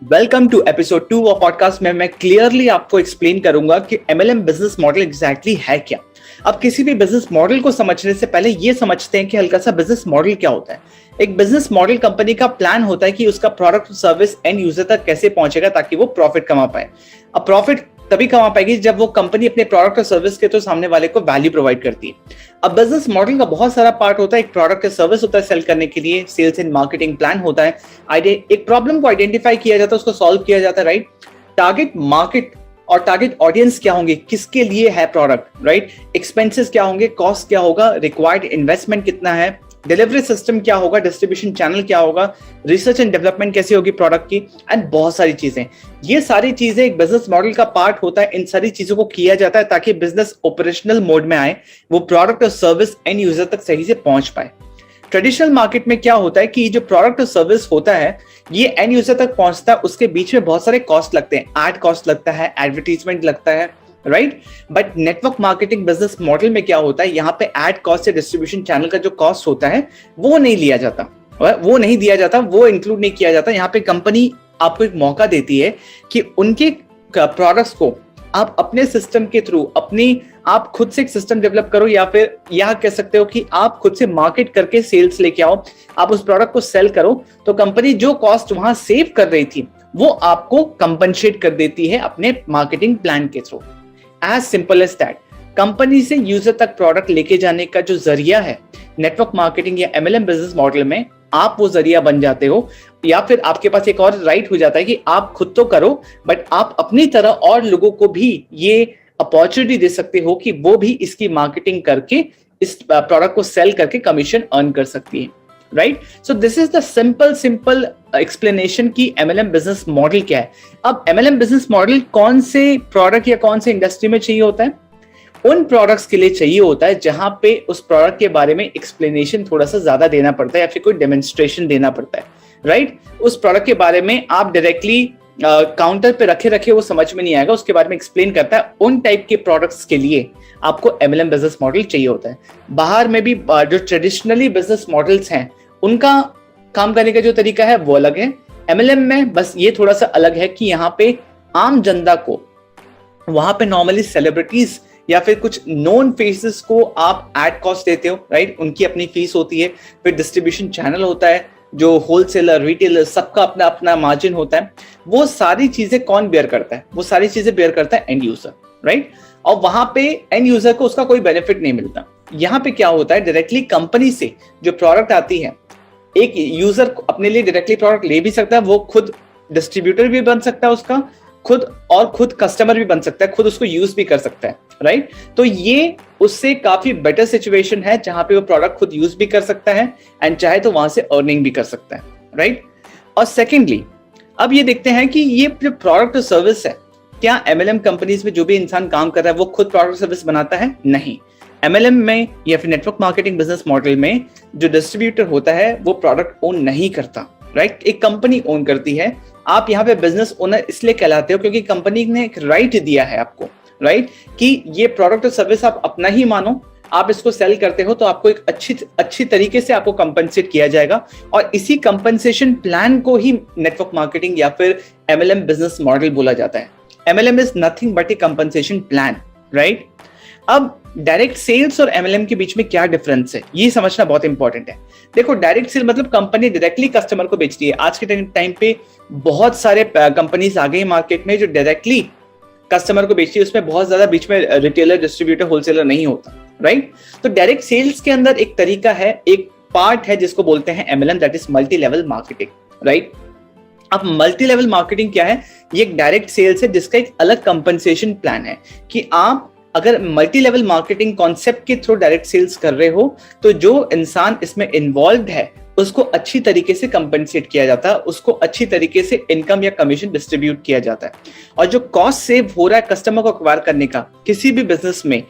Welcome to episode 2 of podcast में मैं clearly आपको एक्सप्लेन करूंगा कि एमएलएम बिजनेस मॉडल एग्जैक्टली है क्या। अब किसी भी बिजनेस मॉडल को समझने से पहले ये समझते हैं कि हल्का सा बिजनेस मॉडल क्या होता है। एक बिजनेस मॉडल कंपनी का प्लान होता है कि उसका प्रोडक्ट सर्विस एंड यूजर तक कैसे पहुंचेगा ताकि वो प्रॉफिट कमा पाए। अब प्रॉफिट तभी कमा पाएगी जब वो कंपनी अपने प्रोडक्ट और सर्विस के तो सामने वाले को वैल्यू प्रोवाइड करती है। अब बिजनेस मॉडल का बहुत सारा पार्ट होता है। एक प्रोडक्ट या सर्विस होता है सेल करने के लिए, सेल्स एंड मार्केटिंग प्लान होता है, एक प्रॉब्लम को आइडेंटिफाई किया जाता है, उसको सॉल्व किया जाता है, राइट। टारगेट मार्केट और टारगेट ऑडियंस क्या होंगे, किसके लिए है प्रोडक्ट, राइट। एक्सपेंसेस क्या होंगे, कॉस्ट क्या होगा, रिक्वायर्ड इन्वेस्टमेंट कितना है, डिलीवरी सिस्टम क्या होगा, डिस्ट्रीब्यूशन चैनल क्या होगा, रिसर्च एंड डेवलपमेंट कैसी होगी प्रोडक्ट की, एंड बहुत सारी चीजें। ये सारी चीजें एक बिजनेस मॉडल का पार्ट होता है। इन सारी चीजों को किया जाता है ताकि बिजनेस ऑपरेशनल मोड में आए, वो प्रोडक्ट और सर्विस एंड यूजर तक सही से पहुंच पाए। ट्रेडिशनल मार्केट में क्या होता है कि जो प्रोडक्ट और सर्विस होता है ये एंड यूजर तक पहुंचता है, उसके बीच में बहुत सारे कॉस्ट लगते हैं। एड कॉस्ट लगता है, एडवर्टीजमेंट लगता है, right. But network marketing business model में क्या होता है, यहाँ पे एड कॉस्ट या डिस्ट्रीब्यूशन चैनल का जो कॉस्ट होता है वो नहीं लिया जाता, वो नहीं दिया जाता, वो इंक्लूड नहीं किया जाता। यहाँ पे कंपनी आपको एक मौका देती है कि उनके प्रोडक्ट्स को आप अपने सिस्टम के थ्रू आप खुद से एक सिस्टम डेवलप करो, या फिर यह कह सकते हो कि आप खुद से मार्केट करके सेल्स लेके आओ, आप उस प्रोडक्ट को सेल करो। तो कंपनी जो कॉस्ट वहां सेव कर रही थी वो आपको कंपनसेट कर देती है अपने मार्केटिंग प्लान के through. As simple as that. Company से यूजर तक प्रोडक्ट लेके जाने का जो जरिया है नेटवर्क मार्केटिंग या एमएलएम बिजनेस मॉडल में, आप वो जरिया बन जाते हो, या फिर आपके पास एक और राइट हो जाता है कि आप खुद तो करो बट आप अपनी तरह और लोगों को भी ये अपॉर्चुनिटी दे सकते हो कि वो भी इसकी मार्केटिंग करके इस प्रोडक्ट को सेल करके कमीशन अर्न कर सकती है, right. So this is the simple explanation की एमएलएम बिजनेस मॉडल क्या है। अब एमएलएम बिजनेस मॉडल कौन से प्रोडक्ट या कौन से इंडस्ट्री में चाहिए होता है? उन प्रोडक्ट्स के लिए चाहिए होता है जहां पे उस प्रोडक्ट के बारे में एक्सप्लेनेशन थोड़ा सा ज्यादा देना पड़ता है या फिर कोई डेमोन्स्ट्रेशन देना पड़ता है, राइट। उस प्रोडक्ट के बारे में आप डायरेक्टली काउंटर पे रखे वो समझ में नहीं आएगा, उसके बारे में एक्सप्लेन करता है। उन टाइप के प्रोडक्ट्स के लिए आपको एमएलएम बिजनेस मॉडल चाहिए होता है। बाहर में भी जो ट्रेडिशनली बिजनेस मॉडल्स हैं उनका काम करने का जो तरीका है वो अलग है। एमएलएम में बस ये थोड़ा सा अलग है कि यहाँ पे आम जनता को, वहां पे नॉर्मली सेलिब्रिटीज या फिर कुछ नोन फेसेस को आप एड कॉस्ट देते हो, राइट। उनकी अपनी फीस होती है, फिर डिस्ट्रीब्यूशन चैनल होता है, जो होलसेलर रिटेलर सबका अपना अपना मार्जिन होता है। वो सारी चीजें कौन बेयर करता है? वो सारी चीजें बेयर करता है एंड यूजर, राइट। और वहां पे एंड यूजर को उसका कोई बेनिफिट नहीं मिलता। यहाँ पे क्या होता है, डायरेक्टली कंपनी से जो प्रोडक्ट आती है, एक यूजर अपने लिए डायरेक्टली प्रोडक्ट ले भी सकता है, वो खुद डिस्ट्रीब्यूटर भी बन सकता है उसका, खुद कस्टमर भी बन सकता है, खुद उसको यूज भी कर सकता है, राइट। तो ये उससे काफी बेटर सिचुएशन है जहां पे वो प्रोडक्ट खुद यूज भी कर सकता है एंड चाहे तो वहां से अर्निंग भी कर सकता है, राइट। और सेकेंडली अब ये देखते हैं कि ये जो प्रोडक्ट और सर्विस है, क्या एमएलएम कंपनीज में जो भी इंसान काम कर रहा है वो खुद प्रोडक्ट सर्विस बनाता है? नहीं। एमएलएम में या फिर नेटवर्क मार्केटिंग बिजनेस मॉडल में जो डिस्ट्रीब्यूटर होता है वो प्रोडक्ट ओन नहीं करता, राइट। एक कंपनी ओन करती है। आप यहाँ पे बिजनेस ओनर इसलिए कहलाते हो क्योंकि कंपनी ने एक राइट दिया है आपको, राइट, कि ये प्रोडक्ट और सर्विस आप अपना ही मानो, आप इसको सेल करते हो तो आपको एक अच्छी तरीके से आपको कंपनसेट किया जाएगा। और इसी कंपनसेशन प्लान को ही नेटवर्क मार्केटिंग या फिर एमएलएम बिजनेस मॉडल बोला जाता है। MLM is nothing but A compensation plan, right. अब डायरेक्ट सेल्स और एमएलएम के बीच में क्या डिफरेंस है ये समझना बहुत इंपॉर्टेंट है। देखो, डायरेक्ट सेल मतलब कंपनी डायरेक्टली कस्टमर को बेचती है। आज के टाइम पे बहुत सारे कंपनीज आ गई मार्केट में जो डायरेक्टली कस्टमर को बेचती है, उसमें बहुत ज्यादा बीच में रिटेलर, डिस्ट्रीब्यूटर, होलसेलर नहीं होता, राइट। तो डायरेक्ट सेल्स के अंदर एक तरीका है, एक पार्ट है जिसको बोलते हैं MLM, that is multi level marketing, right. अब मल्टी लेवल मार्केटिंग क्या है? ये एक डायरेक्ट सेल्स है जिसका एक अलग कंपनसेशन प्लान है कि आप अगर मल्टी लेवल मार्केटिंग कॉन्सेप्ट के थ्रू डायरेक्ट सेल्स कर रहे हो तो जो इंसान इसमें इन्वॉल्व है उसको अच्छी तरीके से कंपनसेट किया जाता है, उसको अच्छी तरीके से इनकम या कमीशन डिस्ट्रीब्यूट किया जाता है। और जो कॉस्ट सेव हो रहा है कस्टमर को एक्वायर करने का किसी भी बिजनेस में,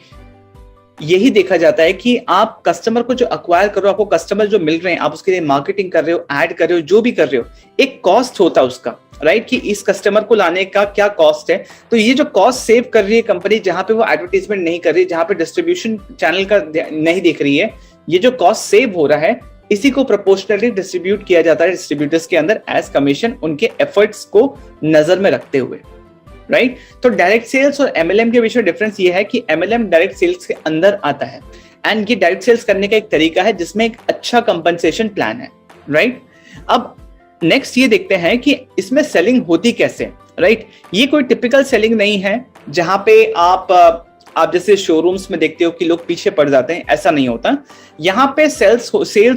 यही देखा जाता है कि आप कस्टमर को जो एक्वायर करो, आपको कस्टमर जो मिल रहे हैं, आप उसके लिए मार्केटिंग कर रहे हो, ऐड कर रहे हो, जो भी कर रहे हो, एक कॉस्ट होता है उसका, राइट, कि इस कस्टमर को लाने का क्या कॉस्ट है। तो ये जो कॉस्ट सेव कर रही है कंपनी, जहां पे वो एडवर्टीजमेंट नहीं कर रही, जहां पे डिस्ट्रीब्यूशन चैनल का नहीं देख रही है, ये जो कॉस्ट सेव हो रहा है इसी को प्रोपोर्शनली डिस्ट्रीब्यूट किया जाता है डिस्ट्रीब्यूटर्स के अंदर एज कमीशन, उनके एफर्ट्स को नजर में रखते हुए, राइट। तो डायरेक्ट सेल्स और एमएलएम के बीच में डिफरेंस ये है कि एमएलएम डायरेक्ट सेल्स के अंदर आता है, एंड ये डायरेक्ट सेल्स करने का एक तरीका है जिसमें एक अच्छा कंपनसेशन प्लान है, राइट। अब नेक्स्ट ये देखते हैं कि इसमें सेलिंग होती कैसे, राइट। ये कोई टिपिकल सेलिंग नहीं है जहां पे आप जैसे शोरूम्स में देखते हो कि लोग पीछे पड़ जाते हैं, ऐसा नहीं होता। यहाँ पे सेल्स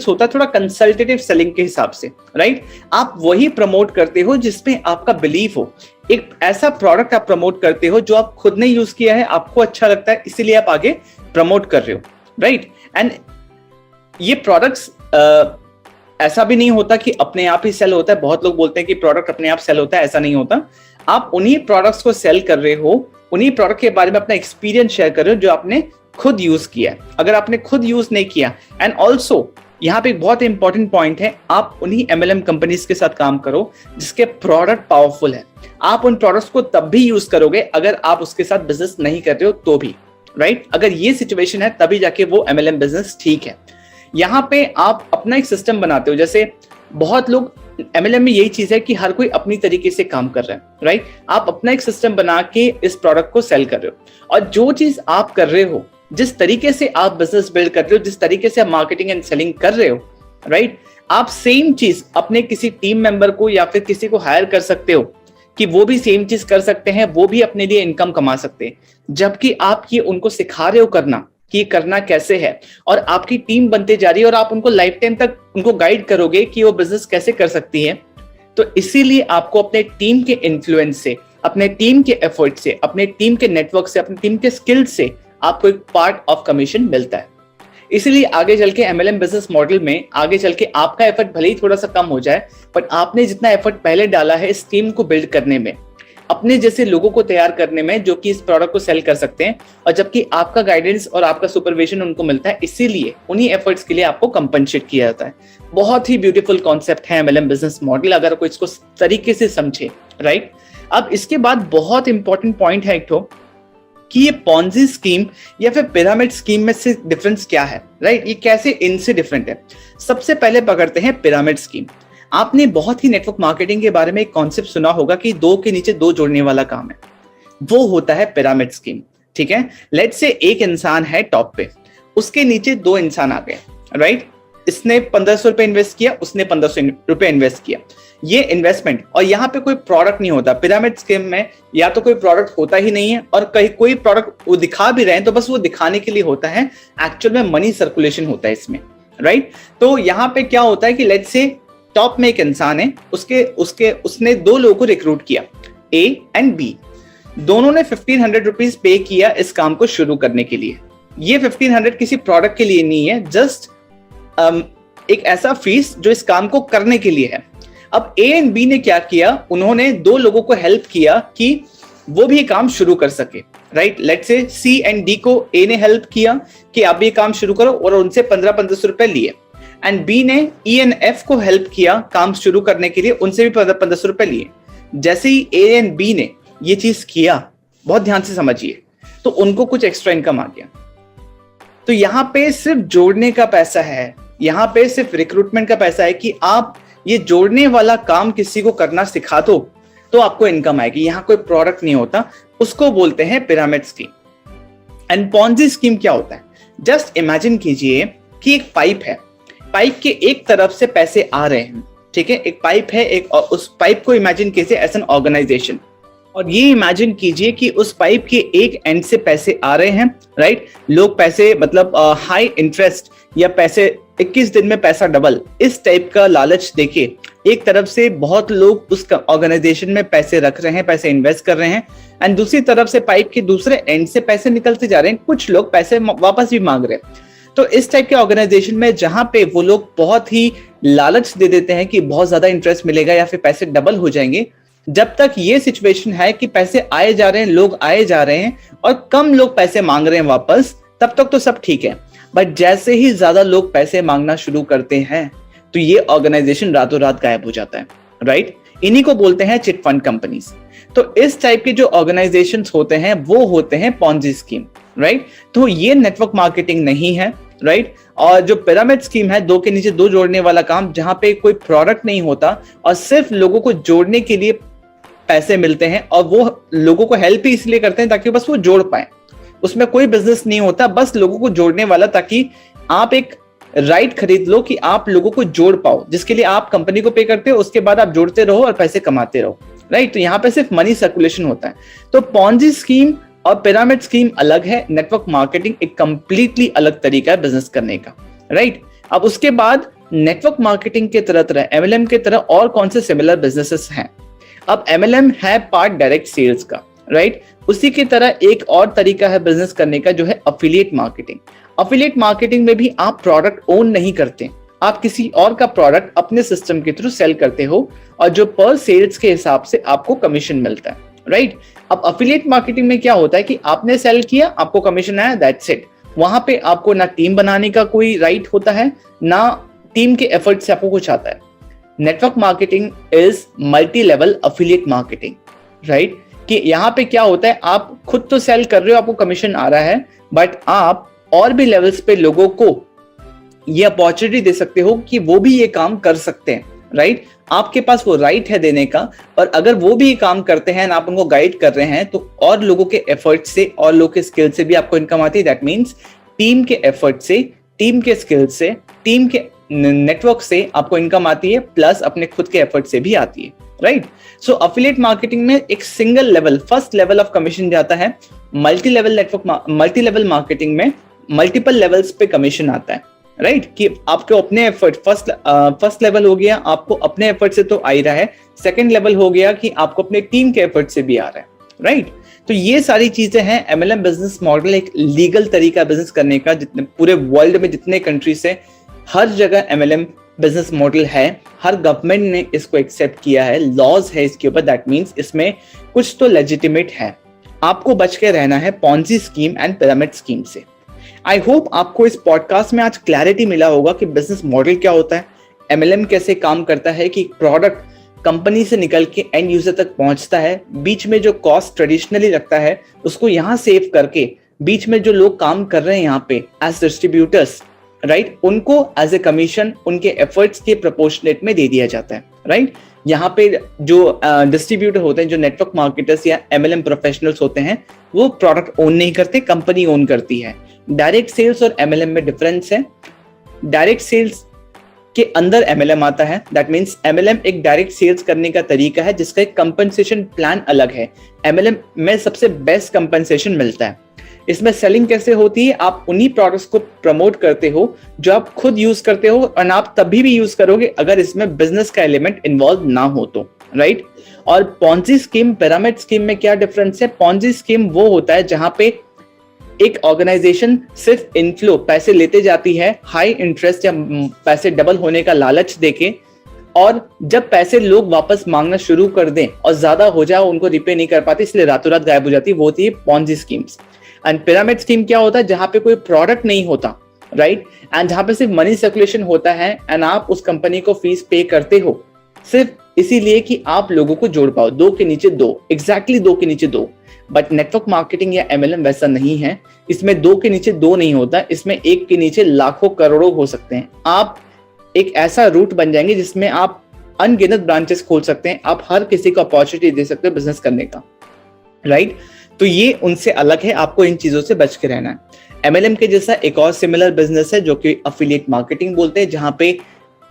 होता है थोड़ा कंसल्टेटिव सेलिंग के हिसाब से, राइट। आप वही प्रमोट करते हो जिसमें आपका बिलीफ हो, एक ऐसा प्रोडक्ट आप प्रमोट करते हो जो आप खुद ने यूज किया है, आपको अच्छा लगता है, इसीलिए आप आगे प्रमोट कर रहे हो, राइट। एंड ये प्रोडक्ट्स ऐसा भी नहीं होता कि अपने आप ही सेल होता है। बहुत लोग बोलते हैं कि प्रोडक्ट अपने आप सेल होता है, ऐसा नहीं होता। आप उन्हीं प्रोडक्ट्स को सेल कर रहे हो, उन्हीं प्रोडक्ट के बारे में अपना एक्सपीरियंस शेयर कर रहे हो जो आपने खुद यूज किया है। अगर आपने खुद यूज नहीं किया, एंड ऑल्सो यहाँ पे एक बहुत इंपॉर्टेंट पॉइंट है, आप उन्हीं एमएलएम कंपनीज के साथ काम करो जिसके प्रोडक्ट पावरफुल है। आप उन प्रोडक्ट्स को तब भी यूज करोगे अगर आप उसके साथ बिजनेस नहीं कर रहे हो तो भी, राइट। अगर ये सिचुएशन है तभी जाके वो एमएलएम बिजनेस ठीक है। यहाँ पे आप अपना एक सिस्टम बनाते हो, जैसे बहुत लोग एमएलएम में यही चीज है कि हर कोई अपनी तरीके से काम कर रहा है, राइट। आप अपना एक सिस्टम बना के इस प्रोडक्ट को सेल कर रहे हो, और जो चीज आप कर रहे हो, जिस तरीके से आप बिजनेस बिल्ड कर रहे हो, जिस तरीके से आप मार्केटिंग एंड सेलिंग कर रहे हो, राइट, आप सेम चीज अपने किसी टीम मेंबर को या फिर किसी को हायर कर सकते हो कि वो भी सेम चीज कर सकते हैं, वो भी अपने लिए इनकम कमा सकते हैं, जबकि आप ये उनको सिखा रहे हो करना कि करना कैसे है, और आपकी टीम बनते जा रही है और आप उनको लाइफ टाइम तक उनको गाइड करोगे कि वो बिजनेस कैसे कर सकती है। तो इसीलिए आपको अपने टीम के इन्फ्लुएंस से, अपने टीम के एफर्ट से, अपने टीम के नेटवर्क से, अपनी टीम के स्किल से आपको एक पार्ट ऑफ कमीशन मिलता है। इसीलिए आगे चल के एमएलएम बिजनेस मॉडल में आगे चल के आपका एफर्ट भले ही थोड़ा सा कम हो जाए, पर आपने जितना एफर्ट पहले डाला है इस टीम को बिल्ड करने में, अपने जैसे लोगों को तैयार करने में जो कि इस प्रोडक्ट को सेल कर सकते हैं, और जबकि आपका गाइडेंस और आपका सुपरविजन उनको मिलता है, इसीलिए उन्हीं एफर्ट्स के लिए आपको कंपनसेट किया जाता है। बहुत ही ब्यूटीफुल कॉन्सेप्ट है एमएलएम बिजनेस मॉडल, अगर कोई इसको तरीके से समझे, राइट। अब इसके बाद बहुत इंपॉर्टेंट पॉइंट है एक तो कि ये पॉन्जी स्कीम या फिर पिरामिड स्कीम में से डिफरेंस क्या है, राइट। ये कैसे इनसे डिफरेंट है। सबसे पहले पकड़ते हैं पिरामिड स्कीम। आपने बहुत ही नेटवर्क मार्केटिंग के बारे में एक कॉन्सेप्ट सुना होगा कि दो के नीचे दो जोड़ने वाला काम है, वो होता है पिरामिड स्कीम, ठीक है। लेट्स से एक इंसान है टॉप पे, उसके नीचे दो इंसान आ गए, राइट। इसने 1500 रुपए इन्वेस्ट किया, उसने 1500 रुपए इन्वेस्ट किया। ये इन्वेस्टमेंट, और यहाँ पे कोई प्रोडक्ट नहीं होता पिरामिड स्कीम में, या तो कोई प्रोडक्ट होता ही नहीं है, और कहीं कोई प्रोडक्ट वो दिखा भी रहे हैं तो बस वो दिखाने के लिए होता है, एक्चुअल में मनी सर्कुलेशन होता है इसमें, राइट। तो यहाँ पे क्या होता है कि लेट्स से टॉप में एक इंसान है, उसने दो लोगों को रिक्रूट किया, ए एंड बी। दोनों ने 1500 रुपीज पे किया इस काम को शुरू करने के लिए। ये 1500 किसी प्रोडक्ट के लिए नहीं है, जस्ट एक ऐसा फीस जो इस काम को करने के लिए है। अब ए एंड बी ने क्या किया, उन्होंने दो लोगों को हेल्प किया कि वो भी काम शुरू कर सके, right. Let's say C and D को ए ने हेल्प किया कि आप ये काम शुरू करो, और उनसे 1500 रुपए लिए, एंड बी ने ई एंड एफ को हेल्प किया काम शुरू करने के लिए, उनसे भी 1500 रुपए लिए। जैसे ही ए एंड बी ने ये चीज किया, बहुत ध्यान से समझिए, तो उनको कुछ एक्स्ट्रा इनकम आ गया। तो यहाँ पे सिर्फ जोड़ने का पैसा है, यहाँ पे सिर्फ रिक्रूटमेंट का पैसा है कि आप ये जोड़ने वाला काम किसी को करना सिखा दो तो आपको इनकम आएगी। यहाँ कोई प्रोडक्ट नहीं होता, उसको बोलते हैं pyramid scheme. And Ponzi scheme क्या होता है, जस्ट इमेजिन कीजिए कि एक पाइप है, पाइप के एक तरफ से पैसे आ रहे हैं, ठीक है। एक पाइप है, एक उस पाइप को इमेजिन कीजिए एज एन ऑर्गेनाइजेशन, और ये इमेजिन कीजिए कि उस पाइप के एक एंड से पैसे आ रहे हैं, राइट। लोग पैसे मतलब हाई इंटरेस्ट या पैसे 21 दिन में पैसा डबल, इस टाइप का लालच देके एक तरफ से बहुत लोग उस ऑर्गेनाइजेशन में पैसे रख रहे हैं, पैसे इन्वेस्ट कर रहे हैं, एंड दूसरी तरफ से पाइप के दूसरे एंड से पैसे निकलते जा रहे हैं, कुछ लोग पैसे वापस भी मांग रहे हैं। तो इस टाइप के ऑर्गेनाइजेशन में जहां पे वो लोग बहुत ही लालच दे देते हैं कि बहुत ज्यादा इंटरेस्ट मिलेगा या फिर पैसे डबल हो जाएंगे, जब तक ये सिचुएशन है कि पैसे आए जा रहे हैं, लोग आए जा रहे हैं और कम लोग पैसे मांग रहे हैं वापस, तब तक तो सब ठीक है। बट जैसे ही ज्यादा लोग पैसे मांगना शुरू करते हैं तो ये ऑर्गेनाइजेशन रातों रात गायब हो जाता है, राइट। इन्हीं को बोलते हैं चिट फंड कंपनीज। तो इस टाइप के जो ऑर्गेनाइजेशंस होते हैं वो होते हैं पॉन्जी स्कीम, राइट। तो ये नेटवर्क मार्केटिंग नहीं है, राइट। और जो पिरामिड स्कीम है, दो के नीचे दो जोड़ने वाला काम, जहां पे कोई प्रोडक्ट नहीं होता और सिर्फ लोगों को जोड़ने के लिए पैसे मिलते हैं, और वो लोगों को हेल्प ही इसलिए करते हैं ताकि बस वो जोड़ पाए। उसमें कोई बिजनेस नहीं होता, बस लोगों को जोड़ने वाला, ताकि आप एक राइट खरीद लो कि आप लोगों को जोड़ पाओ, जिसके लिए आप कंपनी को पे करते हो, उसके बाद आप जोड़ते रहो और पैसे कमाते रहो, राइट। तो यहाँ पे सिर्फ मनी सर्कुलेशन होता है। तो पॉन्जी स्कीम और पिरामिड स्कीम अलग है, नेटवर्क मार्केटिंग एक कंप्लीटली अलग तरीका है बिजनेस करने का, राइट। अब उसके बाद नेटवर्क मार्केटिंग के तरह एमएलएम के तरह और कौन से सिमिलर बिजनेसेस हैं। अब एमएलएम है पार्ट डायरेक्ट सेल्स का, राइट। उसी की तरह एक और तरीका है बिजनेस करने का, जो है अफिलिएट मार्केटिंग। अफिलिएट मार्केटिंग में भी आप प्रोडक्ट ओन नहीं करते, आप किसी और का प्रोडक्ट अपने सिस्टम के थ्रू सेल करते हो, और जो पर सेल्स के हिसाब से आपको कमीशन मिलता है, राइट। अब अफिलिएट मार्केटिंग में क्या होता है कि आपने सेल किया, आपको कमीशन आया, दैट्स इट। वहां पे आपको ना टीम बनाने का कोई राइट होता है, ना टीम के एफर्ट से आपको कुछ आता है। Network marketing is multi level affiliate marketing, right. कि यहाँ पे क्या होता है, आप खुद तो सेल कर रहे हो, आपको कमीशन आ रहा है, बट आप और भी लेवल्स पे लोगों को ये अपॉर्चुनिटी दे सकते हो कि वो भी ये काम कर सकते हैं, राइट। आपके पास वो राइट है देने का, और अगर वो भी ये काम करते हैं, आप उनको गाइड कर रहे हैं, तो और लोगों के एफर्ट से और लोगों के स्किल से भी आपको इनकम आती है। दैट मीन्स टीम के एफर्ट से, टीम के स्किल से, टीम के नेटवर्क से आपको इनकम आती है, प्लस अपने खुद के एफर्ट से भी आती है, राइट। सो अफिलिएट मार्केटिंग में एक single level, first level of commission जाता है। मल्टी लेवल मार्केटिंग में मल्टीपल लेवल्स पे कमीशन आता है, राइट। कि आपको अपने एफर्ट, फर्स्ट लेवल हो गया आपको अपने एफर्ट से तो आ ही रहा है, सेकंड लेवल हो गया कि आपको अपने टीम के एफर्ट से भी आ रहा है, राइट। तो ये सारी चीजें हैं एमएलएम बिजनेस मॉडल, एक लीगल तरीका बिजनेस करने का। जितने पूरे वर्ल्ड में जितने कंट्री से, हर जगह एमएलएम बिजनेस मॉडल है, हर गवर्नमेंट ने इसको एक्सेप्ट किया है, लॉज है इसके ऊपर। दैट मीन्स इसमें कुछ तो लेजिटिमेट है। आपको बच के रहना है Ponzi scheme and pyramid scheme से। आई होप आपको इस पॉडकास्ट में आज क्लैरिटी मिला होगा कि बिजनेस मॉडल क्या होता है, एमएलएम कैसे काम करता है, कि प्रोडक्ट कंपनी से निकल के एंड यूजर तक पहुंचता है, बीच में जो कॉस्ट ट्रेडिशनली लगता है उसको यहाँ सेव करके, बीच में जो लोग काम कर रहे हैं यहाँ पे एज डिस्ट्रीब्यूटर्स, राइट, उनको एज ए कमीशन उनके एफर्ट्स के प्रोपोर्शनेट में दे दिया जाता है, राइट। यहाँ पे जो डिस्ट्रीब्यूटर होते हैं, जो नेटवर्क मार्केटर्स या एमएलएम प्रोफेशनल्स होते हैं, वो प्रोडक्ट ओन नहीं करते, कंपनी ओन करती है। डायरेक्ट सेल्स और एमएलएम में डिफरेंस है। डायरेक्ट सेल्स के अंदर एमएलएम आता है। दैट मीन्स एमएलएम एक डायरेक्ट सेल्स करने का तरीका है जिसका एक कंपनसेशन प्लान अलग है। एमएलएम में सबसे बेस्ट कंपनसेशन मिलता है। इसमें सेलिंग कैसे होती है, आप उन्हीं प्रोडक्ट्स को प्रमोट करते हो जो आप खुद यूज करते हो, और आप तभी भी यूज करोगे अगर इसमें बिजनेस का एलिमेंट इन्वॉल्व ना हो तो, राइट। और पॉन्जी स्कीम, पिरामिड स्कीम में क्या डिफरेंस है? पॉन्जी स्कीम वो होता है जहां पे एक ऑर्गेनाइजेशन सिर्फ इनफ्लो पैसे लेते जाती है, हाई इंटरेस्ट या पैसे डबल होने का लालच देके, और जब पैसे लोग वापस मांगना शुरू कर दें और ज्यादा हो जाए, उनको रिपे नहीं कर पाते, इसलिए रातों रात गायब हो जाती है, वो होती है Ponzi schemes. And pyramid scheme क्या होता है? जहां पे कोई प्रोडक्ट नहीं होता, राइट, एंड जहां पे सिर्फ मनी सर्कुलेशन होता है, एंड आप उस कंपनी को फीस पे करते हो सिर्फ इसीलिए कि आप लोगों को जोड़ पाओ। दो के नीचे दो, एग्जैक्टली दो के नीचे दो। बट नेटवर्क मार्केटिंग या एमएलएम वैसा नहीं है। इसमें दो के नीचे दो नहीं होता, इसमें एक के नीचे लाखों करोड़ों हो सकते हैं। आप एक ऐसा रूट बन जाएंगे जिसमें आप अनगिनत ब्रांचेस खोल सकते हैं, आप हर किसी को अपॉर्चुनिटी दे सकते हो बिजनेस करने का, राइट। तो ये उनसे अलग है, आपको इन चीजों से बच के रहना है। एमएलएम के जैसा एक और सिमिलर बिजनेस है जो कि अफिलिएट मार्केटिंग बोलते हैं, जहां पे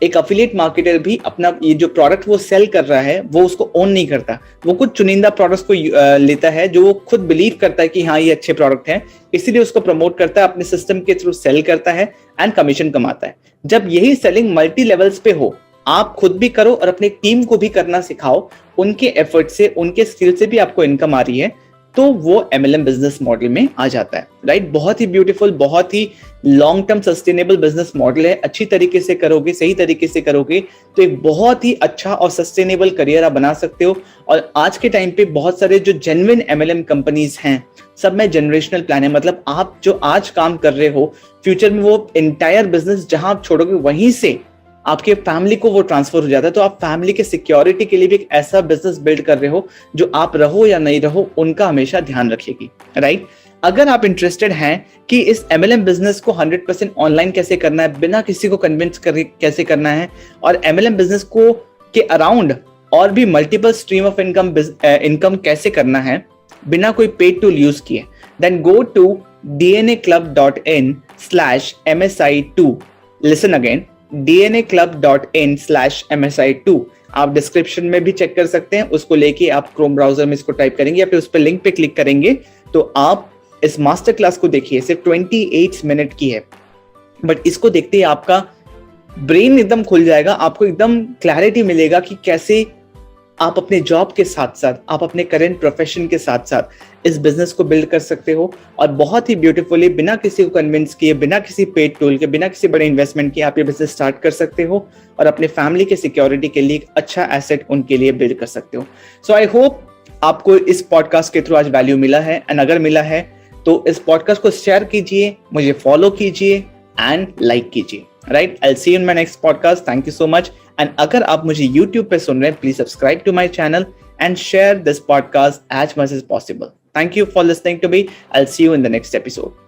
एक अफिलिएट मार्केटर भी अपना ये जो प्रोडक्ट वो सेल कर रहा है वो उसको ओन नहीं करता, वो कुछ चुनिंदा प्रोडक्ट्स को लेता है जो वो खुद बिलीव करता है कि हाँ ये अच्छे प्रोडक्ट हैं, इसीलिए उसको प्रमोट करता है, अपने सिस्टम के थ्रू सेल करता है एंड कमीशन कमाता है। जब यही सेलिंग मल्टी लेवल्स पे हो, आप खुद भी करो और अपनी टीम को भी करना सिखाओ, उनके एफर्ट से, उनके स्किल से भी आपको इनकम आ रही है, तो वो एमएलएम बिजनेस मॉडल में आ जाता है, राइट। बहुत ही ब्यूटीफुल, बहुत ही long term sustainable business model है। अच्छी तरीके से करोगे, सही तरीके से करोगे तो एक बहुत ही अच्छा और सस्टेनेबल करियर आप बना सकते हो। और आज के टाइम पे बहुत सारे जो जेन्युइन एमएलएम कंपनीज हैं, सब में जनरेशनल प्लान है। मतलब आप जो आज काम कर रहे हो, फ्यूचर में वो एंटायर बिजनेस जहां आप छोड़ोगे वहीं से आपके फैमिली को वो ट्रांसफर हो जाता है। तो आप फैमिली के सिक्योरिटी के लिए भी एक ऐसा बिजनेस बिल्ड कर रहे हो जो आप रहो या नहीं रहो उनका हमेशा ध्यान रखेगी, राइट। अगर आप इंटरेस्टेड हैं कि इस MLM बिजनेस को 100% ऑनलाइन कैसे करना है, बिना किसी को कन्विंस कर कैसे करना है, और MLM बिजनेस को के अराउंड और भी मल्टीपल स्ट्रीम ऑफ इनकम कैसे करना है बिना कोई पेड टूल यूज किए, then go to dnaclub.in/msi2. Listen again, dnaclub.in/msi2. आप डिस्क्रिप्शन में भी चेक कर सकते हैं, उसको लेके आप क्रोम ब्राउजर में इसको टाइप करेंगे या फिर उस पर लिंक पे क्लिक करेंगे तो आप इस मास्टर क्लास को देखिए. सिर्फ 28 मिनट की है, बट इसको देखते ही आपका ब्रेन एकदम खुल जाएगा, आपको एकदम क्लैरिटी मिलेगा कि कैसे आप अपने जॉब के साथ साथ, आप अपने करंट प्रोफेशन के साथ साथ इस बिजनेस को बिल्ड कर सकते हो और बहुत ही ब्यूटीफुली, बिना किसी को कन्विंस किए, बिना किसी पेड टूल के, बिना किसी बड़े इन्वेस्टमेंट के आप ये बिजनेस स्टार्ट कर सकते हो और अपने फैमिली के सिक्योरिटी के लिए एक अच्छा एसेट उनके लिए बिल्ड कर सकते हो. सो आई होप आपको इस पॉडकास्ट के थ्रू आज वैल्यू मिला है, एंड अगर मिला है तो इस पॉडकास्ट को शेयर कीजिए, मुझे फॉलो कीजिए एंड लाइक कीजिए. Right, I will see you in my next podcast. Thank you so much. And अगर आप मुझे YouTube पे सुन रहे हैं, please subscribe to my channel and share this podcast as much as possible. Thank you for listening to me. I'll see you in the next episode.